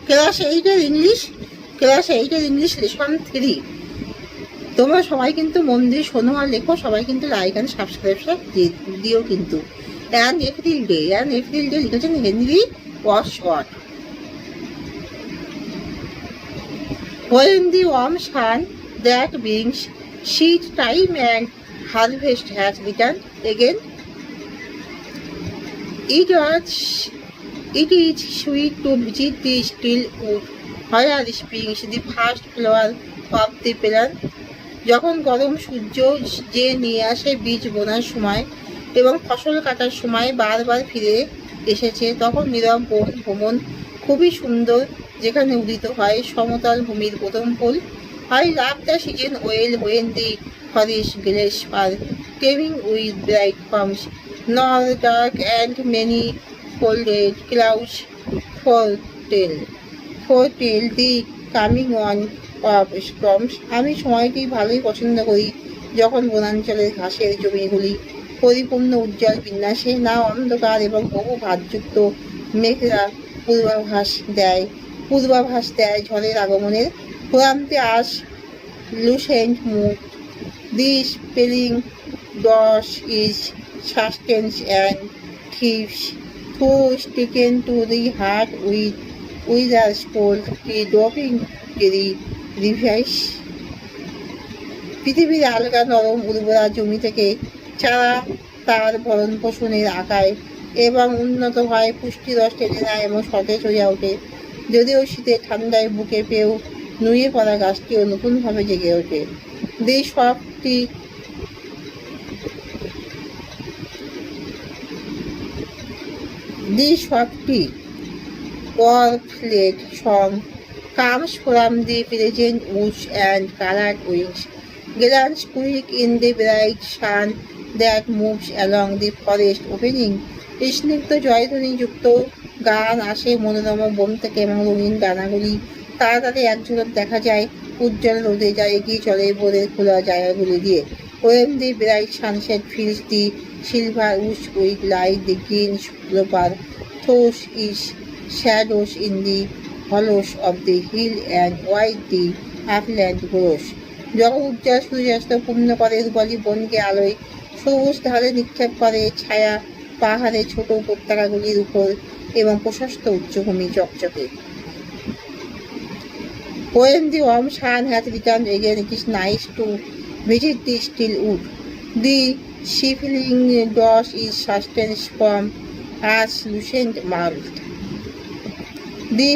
Class 8-এর English lesson 3। তোমরা সবাই কিন্তু মন দিয়ে শোনো আর লেখো, সবাই কিন্তু লাইক অ্যান্ড সাবস্ক্রাইব দিও কিন্তু। অ্যান এপ্রিল ডে লিখেছেন Henry Wordsworth. When the warm sun that brings seed time and harvest has returned again, it is sweet to visit the still wood where springs the first flower of the plant. যখন গরম সূর্য যে নিয়ে আসে বীজ বোনার সময় এবং ফসল কাটার সময় বারবার ফিরে এসেছে, তখন নীরব বন ভ্রমণ খুবই সুন্দর, যেখানে উদিত হয় সমতল ভূমির প্রথম ফুল। I love the season well when the forest grass are teeming with bright palms, nor dark and many folded clouds foretell the coming on of storms. আমি সময়টি ভালোই পছন্দ করি যখন বনাঞ্চলের ঘাসের জমিগুলি পরিপূর্ণ উজ্জ্বল বিন্যাসে, না অন্ধকার এবং বহু ভাঁজযুক্ত মেঘলা পূর্বাভাস দেয় ঝড়ের আগমনের। প্রান্তে as lucent move the spelling does is sustains and thieves who sticking to the heart with a sport the doping the device. পৃথিবীর আলগা নরম উর্বরা জমি থেকে চারা তার ভরণ পোষণের আকায় এবং উন্নত হয়, পুষ্টিরস টেনে নেয় এবং সতেজ হয়ে ওঠে। যদিও শীতে ঠান্ডায় বুকে পেয়েও নুয়ে পড়া গাছটিও নতুনভাবে জেগে ওঠে। The softly warbled song comes from the present woods and colored wings, glance quick in the bright sun that moves along the forest opening. স্নিগ্ধ জয়ধ্বনিযুক্ত গান আসে মনোরম বন থেকে এবং রঙিন ডানাগুলি তাড়াতাড়ি এক ঝলক দেখা যায় উজ্জ্বল রোদে যা এগিয়ে চলে ভোরের খোলা জায়গাগুলি দিয়ে। When the bright sunset fills the silver woods with light, the green clover throws its shadows in the hollows of the hill and white the upland grows. যখন উজ্জ্বল সূর্যাস্ত পূর্ণ করে রূপালী বনকে আলোয় সবুজ ধারে নিক্ষেপ করে ছায়া পাহাড়ে ছোট উপত্যকাগুলির উপর এবং প্রশস্ত উচ্চভূমি চকচকে। When the warm sun has returned again, it is nice to visit the still wood. The shivering dust is sustained from as lucent malt. The